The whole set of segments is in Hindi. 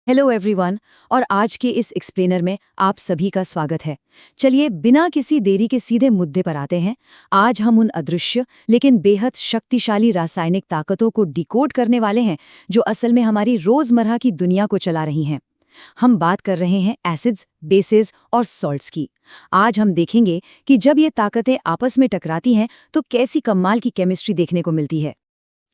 Hello everyone. और आज के इस एक्सप्लेनर में आप सभी का स्वागत है। चलिए बिना किसी देरी के सीधे मुद्दे पर आते हैं। आज हम उन अदृश्य लेकिन बेहद शक्तिशाली रासायनिक ताकतों को डिकोड करने वाले हैं जो असल में हमारी रोजमर्रा की दुनिया को चला रही हैं। हम बात कर रहे हैं एसिड्स, बेसेस और सॉल्ट्स की। आज हम देखेंगे कि जब ये ताकतें आपस में टकराती हैं तो कैसी कमाल की केमिस्ट्री देखने को मिलती है।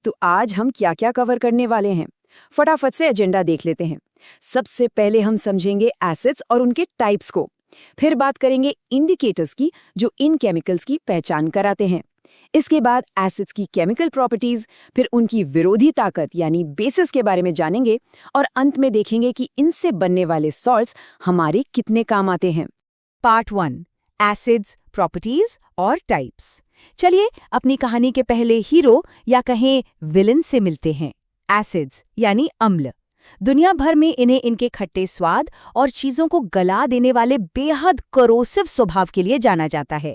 तो आज हम क्या क्या कवर करने वाले हैं, फटाफट से एजेंडा देख लेते हैं। सबसे पहले हम समझेंगे एसिड्स और उनके टाइप्स को। फिर बात करेंगे इंडिकेटर्स की जो इन केमिकल्स की पहचान कराते हैं। इसके बाद एसिड्स की केमिकल प्रॉपर्टीज, फिर उनकी विरोधी ताकत यानी बेसिस के बारे में जानेंगे और अंत में देखेंगे कि इनसे बनने वाले सॉल्ट्स हमारे कितने काम आते हैं। पार्ट 1, एसिड्स, प्रॉपर्टीज और टाइप्स। चलिए अपनी कहानी के पहले हीरो या कहें विलन से मिलते हैं। एसिड्स यानी अम्ल। दुनिया भर में इन्हें इनके खट्टे स्वाद और चीजों को गला देने वाले बेहद करोसिव स्वभाव के लिए जाना जाता है।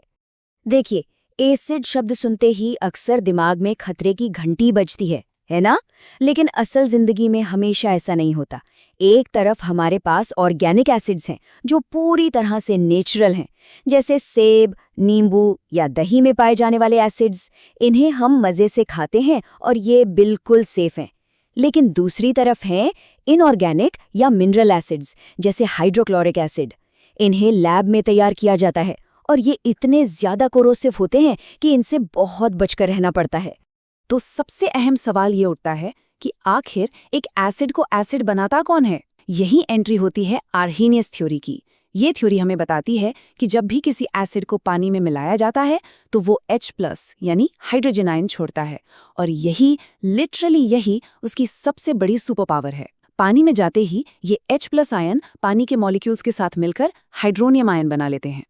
देखिए, एसिड शब्द सुनते ही अक्सर दिमाग में खतरे की घंटी बजती है ना? लेकिन असल जिंदगी में हमेशा ऐसा नहीं होता। एक तरफ हमारे पास ऑर्गेनिक एसिड्स हैं जो पूरी तरह से नेचुरल हैं, जैसे सेब, नींबू या दही में पाए जाने वाले एसिड्स। इन्हें हम मज़े से खाते हैं और ये बिल्कुल सेफ हैं। लेकिन दूसरी तरफ हैं इनऑर्गेनिक या मिनरल एसिड्स, जैसे हाइड्रोक्लोरिक एसिड। इन्हें लैब में तैयार किया जाता है और ये इतने ज़्यादा कोरोसिव होते हैं कि इनसे बहुत बचकर रहना पड़ता है। तो सबसे अहम सवाल ये उठता है कि आखिर एक एसिड को एसिड बनाता कौन है? यही एंट्री होती है आर्हेनियस थ्योरी की। ये थ्योरी हमें बताती है कि जब भी किसी एसिड को पानी में मिलाया जाता है तो वो H+ यानी हाइड्रोजन आयन छोड़ता है, और यही उसकी सबसे बड़ी सुपर पावर है। पानी में जाते ही ये H+ आयन पानी के मॉलिक्यूल्स के साथ मिलकर हाइड्रोनियम आयन बना लेते हैं।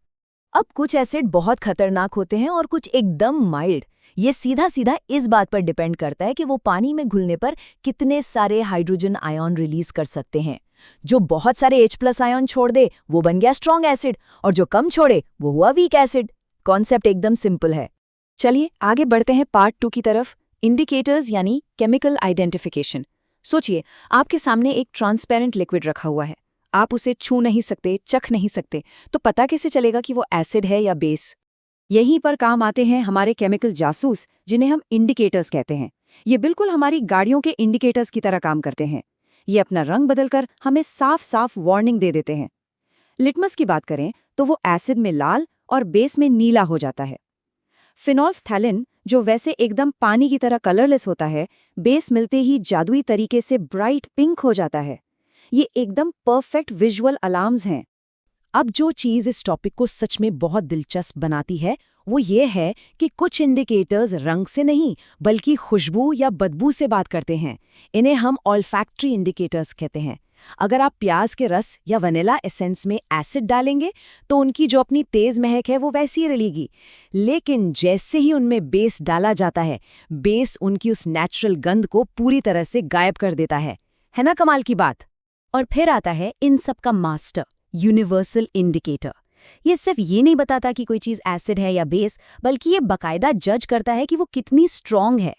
अब कुछ एसिड बहुत खतरनाक होते हैं और कुछ एकदम माइल्ड। ये सीधा सीधा इस बात पर डिपेंड करता है कि वो पानी में घुलने पर कितने सारे हाइड्रोजन आयन रिलीज कर सकते हैं। जो बहुत सारे H+ आयन छोड़ दे वो बन गया स्ट्रॉन्ग एसिड, और जो कम छोड़े वो हुआ वीक एसिड। कॉन्सेप्ट एकदम सिंपल है। चलिए आगे बढ़ते हैं पार्ट 2 की तरफ, इंडिकेटर्स यानी केमिकल आइडेंटिफिकेशन। सोचिए, आपके सामने एक ट्रांसपेरेंट लिक्विड रखा हुआ है। आप उसे छू नहीं सकते, चख नहीं सकते, तो पता कैसे चलेगा कि वो एसिड है या बेस? यहीं पर काम आते हैं हमारे केमिकल जासूस, जिन्हें हम इंडिकेटर्स कहते हैं। ये बिल्कुल हमारी गाड़ियों के इंडिकेटर्स की तरह काम करते हैं। ये अपना रंग बदलकर हमें साफ साफ वार्निंग दे देते हैं। लिटमस की बात करें तो वो एसिड में लाल और बेस में नीला हो जाता है। फिनोल्फ्थैलिन, जो वैसे एकदम पानी की तरह कलरलेस होता है, बेस मिलते ही जादुई तरीके से ब्राइट पिंक हो जाता है। ये एकदम परफेक्ट विजुअल अलार्म्स हैं। अब जो चीज़ इस टॉपिक को सच में बहुत दिलचस्प बनाती है वो ये है कि कुछ इंडिकेटर्स रंग से नहीं बल्कि खुशबू या बदबू से बात करते हैं। इन्हें हम ऑल्फैक्टरी इंडिकेटर्स कहते हैं। अगर आप प्याज के रस या वनीला एसेंस में एसिड डालेंगे तो उनकी जो अपनी तेज महक है वो वैसी ही रहेगी, लेकिन जैसे ही उनमें बेस डाला जाता है, बेस उनकी उस नेचुरल गंध को पूरी तरह से गायब कर देता है ना कमाल की बात? और फिर आता है इन सब का मास्टर, यूनिवर्सल इंडिकेटर। ये सिर्फ ये नहीं बताता कि कोई चीज़ एसिड है या बेस, बल्कि ये बाकायदा जज करता है कि वो कितनी स्ट्रॉन्ग है।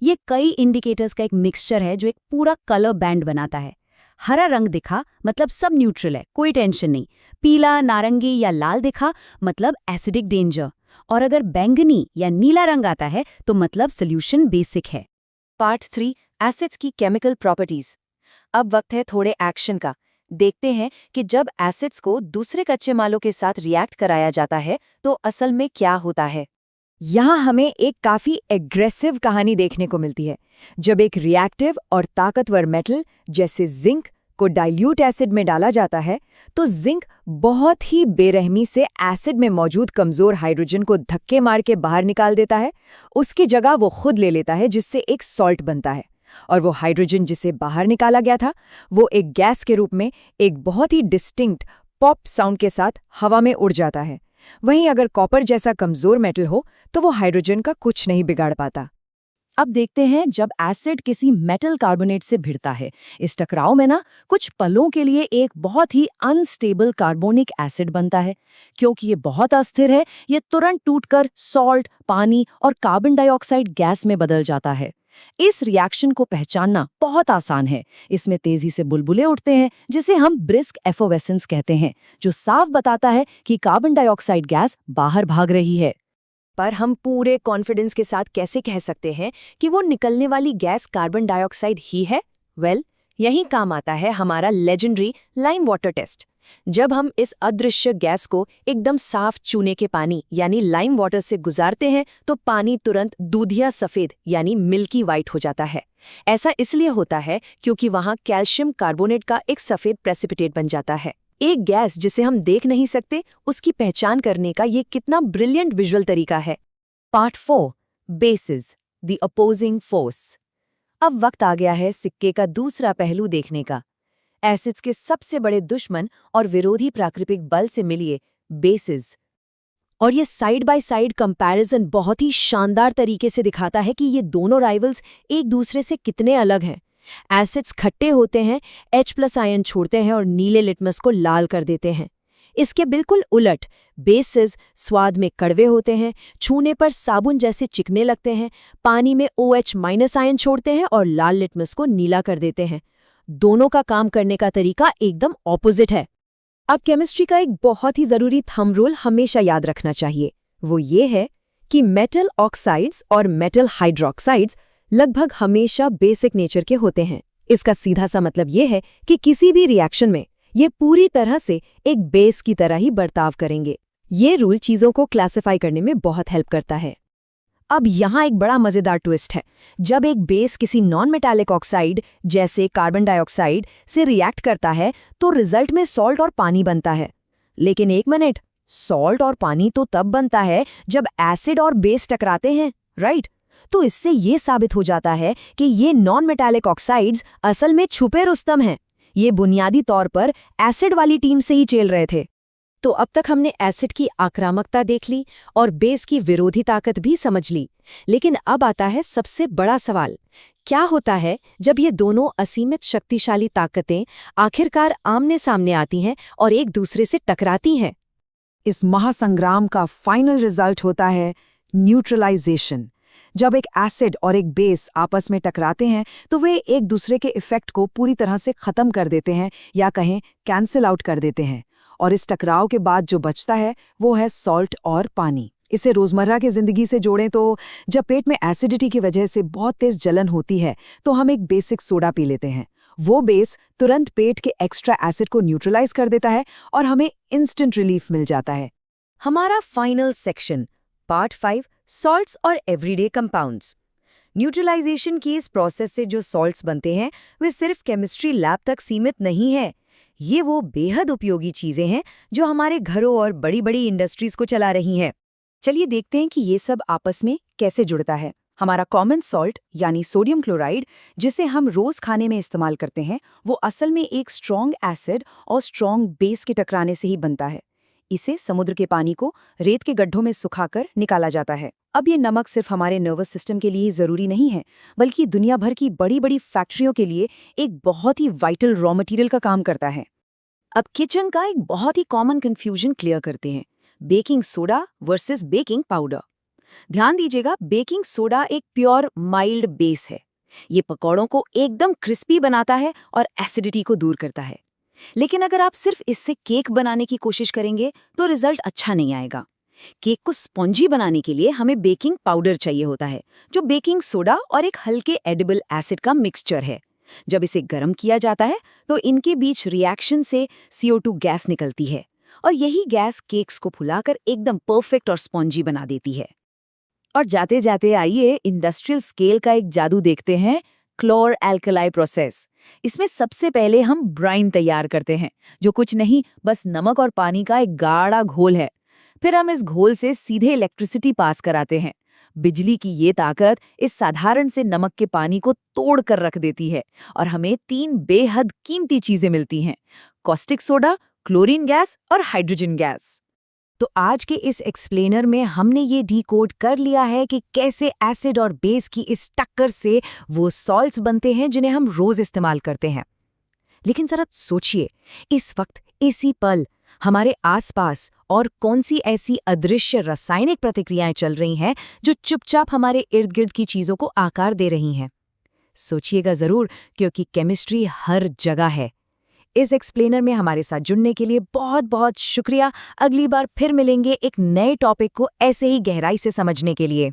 ये कई इंडिकेटर्स का एक मिक्सचर है जो एक पूरा कलर बैंड बनाता है। हरा रंग दिखा मतलब सब न्यूट्रल है, कोई टेंशन नहीं। पीला, नारंगी या लाल दिखा मतलब एसिडिक डेंजर। और अगर बैंगनी या नीला रंग आता है तो मतलब सोल्यूशन बेसिक है। पार्ट 3, एसिड्स की केमिकल प्रॉपर्टीज। अब वक्त है थोड़े एक्शन का। देखते हैं कि जब एसिड्स को दूसरे कच्चे मालों के साथ रिएक्ट कराया जाता है तो असल में क्या होता है। यहाँ हमें एक काफी एग्रेसिव कहानी देखने को मिलती है। जब एक रिएक्टिव और ताकतवर मेटल जैसे जिंक को डाइल्यूट एसिड में डाला जाता है तो जिंक बहुत ही बेरहमी से एसिड में मौजूद कमजोर हाइड्रोजन को धक्के मार के बाहर निकाल देता है। उसकी जगह वो खुद ले लेता है, जिससे एक सॉल्ट बनता है। और वो हाइड्रोजन जिसे बाहर निकाला गया था वो एक गैस के रूप में एक बहुत ही डिस्टिंक्ट पॉप साउंड के साथ हवा में उड़ जाता है। वहीं अगर कॉपर जैसा कमजोर मेटल हो तो वो हाइड्रोजन का कुछ नहीं बिगाड़ पाता। अब देखते हैं जब एसिड किसी मेटल कार्बोनेट से भिड़ता है। इस टकराव में ना कुछ पलों के लिए एक बहुत ही अनस्टेबल कार्बोनिक एसिड बनता है। क्योंकि ये बहुत अस्थिर है, ये तुरंत टूटकर सॉल्ट, पानी और कार्बन डाइऑक्साइड गैस में बदल जाता है। इस रिएक्शन को पहचानना बहुत आसान है। इसमें तेजी से बुलबुले उठते हैं, जिसे हम ब्रिस्क एफोवेसेंस कहते हैं, जो साफ बताता है कि कार्बन डाइऑक्साइड गैस बाहर भाग रही है। पर हम पूरे कॉन्फिडेंस के साथ कैसे कह सकते हैं कि वो निकलने वाली गैस कार्बन डाइऑक्साइड ही है? यही काम आता है हमारा लेजेंडरी लाइम वाटर टेस्ट। जब हम इस अदृश्य गैस को एकदम साफ चूने के पानी यानी लाइम वाटर से गुजारते हैं तो पानी तुरंत दूधिया सफेद यानी मिल्की वाइट हो जाता है। ऐसा इसलिए होता है क्योंकि वहां कैल्शियम कार्बोनेट का एक सफेद प्रेसिपिटेट बन जाता है। एक गैस जिसे हम देख नहीं सकते, उसकी पहचान करने का ये कितना ब्रिलियंट विजुअल तरीका है। Part 4, basis, the opposing force. अब वक्त आ गया है सिक्के का दूसरा पहलू देखने का। एसिड्स के सबसे बड़े दुश्मन और विरोधी प्राकृतिक बल से मिलिए बेसिस। और ये साइड बाय साइड कंपैरिजन बहुत ही शानदार तरीके से दिखाता है कि ये दोनों राइवल्स एक दूसरे से कितने अलग हैं। एसिड्स खट्टे होते हैं, H+ आयन छोड़ते हैं और नीले लिटमस को लाल कर देते हैं। इसके बिल्कुल उलट बेसिस स्वाद में कड़वे होते हैं, छूने पर साबुन जैसे चिकने लगते हैं, पानी में OH- आयन छोड़ते हैं और लाल लिटमस को नीला कर देते हैं। दोनों का काम करने का तरीका एकदम ऑपोजिट है। अब केमिस्ट्री का एक बहुत ही जरूरी थंब रूल हमेशा याद रखना चाहिए। वो ये है कि मेटल ऑक्साइड्स और मेटल हाइड्रोक्साइड्स लगभग हमेशा बेसिक नेचर के होते हैं। इसका सीधा सा मतलब ये है कि किसी भी रिएक्शन में ये पूरी तरह से एक बेस की तरह ही बर्ताव करेंगे। ये रूल चीजों को क्लासिफाई करने में बहुत हेल्प करता है। अब यहाँ एक बड़ा मजेदार ट्विस्ट है। जब एक बेस किसी नॉन मेटालिक ऑक्साइड जैसे कार्बन डाइऑक्साइड से रिएक्ट करता है तो रिजल्ट में सॉल्ट और पानी बनता है। लेकिन एक मिनट, सॉल्ट और पानी तो तब बनता है जब एसिड और बेस टकराते हैं, राइट? तो इससे ये साबित हो जाता है कि ये नॉन मेटालिक ऑक्साइड्स असल में छुपे रुस्तम हैं। ये बुनियादी तौर पर एसिड वाली टीम से ही चल रहे थे। तो अब तक हमने एसिड की आक्रामकता देख ली और बेस की विरोधी ताकत भी समझ ली। लेकिन अब आता है सबसे बड़ा सवाल, क्या होता है जब ये दोनों असीमित शक्तिशाली ताकतें आखिरकार आमने सामने आती हैं और एक दूसरे से टकराती हैं? इस महासंग्राम का फाइनल रिजल्ट होता है न्यूट्रलाइजेशन। जब एक एसिड और एक बेस आपस में टकराते हैं तो वे एक दूसरे के इफेक्ट को पूरी तरह से खत्म कर देते हैं या कहें कैंसिल आउट कर देते हैं। और इस टकराव के बाद जो बचता है वो है सॉल्ट और पानी। इसे रोजमर्रा की जिंदगी से जोड़ें तो जब पेट में एसिडिटी की वजह से बहुत तेज जलन होती है तो हम एक बेसिक सोडा पी लेते हैं। वो बेस तुरंत पेट के एक्स्ट्रा एसिड को न्यूट्रलाइज कर देता है और हमें इंस्टेंट रिलीफ मिल जाता है। हमारा फाइनल सेक्शन, पार्ट 5, सॉल्ट्स और एवरीडे कंपाउंड्स। न्यूट्रलाइजेशन की इस प्रोसेस से जो सॉल्ट्स बनते हैं वे सिर्फ केमिस्ट्री लैब तक सीमित नहीं है। ये वो बेहद उपयोगी चीजें हैं जो हमारे घरों और बड़ी बड़ी इंडस्ट्रीज को चला रही हैं। चलिए देखते हैं कि ये सब आपस में कैसे जुड़ता है। हमारा कॉमन सॉल्ट यानी सोडियम क्लोराइड, जिसे हम रोज खाने में इस्तेमाल करते हैं, वो असल में एक स्ट्रॉन्ग एसिड और स्ट्रॉन्ग बेस के टकराने से ही बनता है। इसे समुद्र के पानी को रेत के गड्ढों में सुखाकर निकाला जाता है। अब ये नमक सिर्फ हमारे नर्वस सिस्टम के लिए ही जरूरी नहीं है, बल्कि दुनिया भर की बड़ी बड़ी फैक्ट्रियों के लिए एक बहुत ही वाइटल रॉ मटेरियल का काम करता है। अब किचन का एक बहुत ही कॉमन कंफ्यूजन क्लियर करते हैं, baking soda versus baking powder. ध्यान दीजिएगा, बेकिंग सोडा एक प्योर माइल्ड बेस है। ये पकौड़ों को एकदम क्रिस्पी बनाता है और एसिडिटी को दूर करता है। लेकिन अगर आप सिर्फ इससे केक बनाने की कोशिश करेंगे तो रिजल्ट अच्छा नहीं आएगा। केक को स्पॉन्जी बनाने के लिए हमें बेकिंग पाउडर चाहिए होता है, जो बेकिंग सोडा और एक हल्के एडिबल एसिड का मिक्सचर है। जब इसे गर्म किया जाता है तो इनके बीच रिएक्शन से CO2 गैस निकलती है और यही गैस केक्स को फुलाकर एकदम परफेक्ट और स्पॉन्जी बना देती है। और जाते जाते आइए इंडस्ट्रियल स्केल का एक जादू देखते हैं, क्लोर एल्कलाई प्रोसेस। इसमें सबसे पहले हम ब्राइन तैयार करते हैं, जो कुछ नहीं बस नमक और पानी का एक गाढ़ा घोल है। फिर हम इस घोल से सीधे इलेक्ट्रिसिटी पास कराते हैं। बिजली की ये ताकत इस साधारण से नमक के पानी को तोड़ कर रख देती है और हमें 3 बेहद कीमती चीजें मिलती हैं, कॉस्टिक सोडा, क्लोरीन गैस और हाइड्रोजन गैस। तो आज के इस एक्सप्लेनर में हमने ये डीकोड कर लिया है कि कैसे एसिड और बेस की इस टक्कर से वो सॉल्ट्स बनते हैं जिन्हें हम रोज इस्तेमाल करते हैं। लेकिन जरा सोचिए, इस वक्त इसी पल हमारे आसपास और कौन सी ऐसी अदृश्य रासायनिक प्रतिक्रियाएं चल रही हैं जो चुपचाप हमारे इर्द गिर्द की चीजों को आकार दे रही हैं। सोचिएगा जरूर, क्योंकि केमिस्ट्री हर जगह है। इस एक्सप्लेनर में हमारे साथ जुड़ने के लिए बहुत बहुत शुक्रिया। अगली बार फिर मिलेंगे एक नए टॉपिक को ऐसे ही गहराई से समझने के लिए।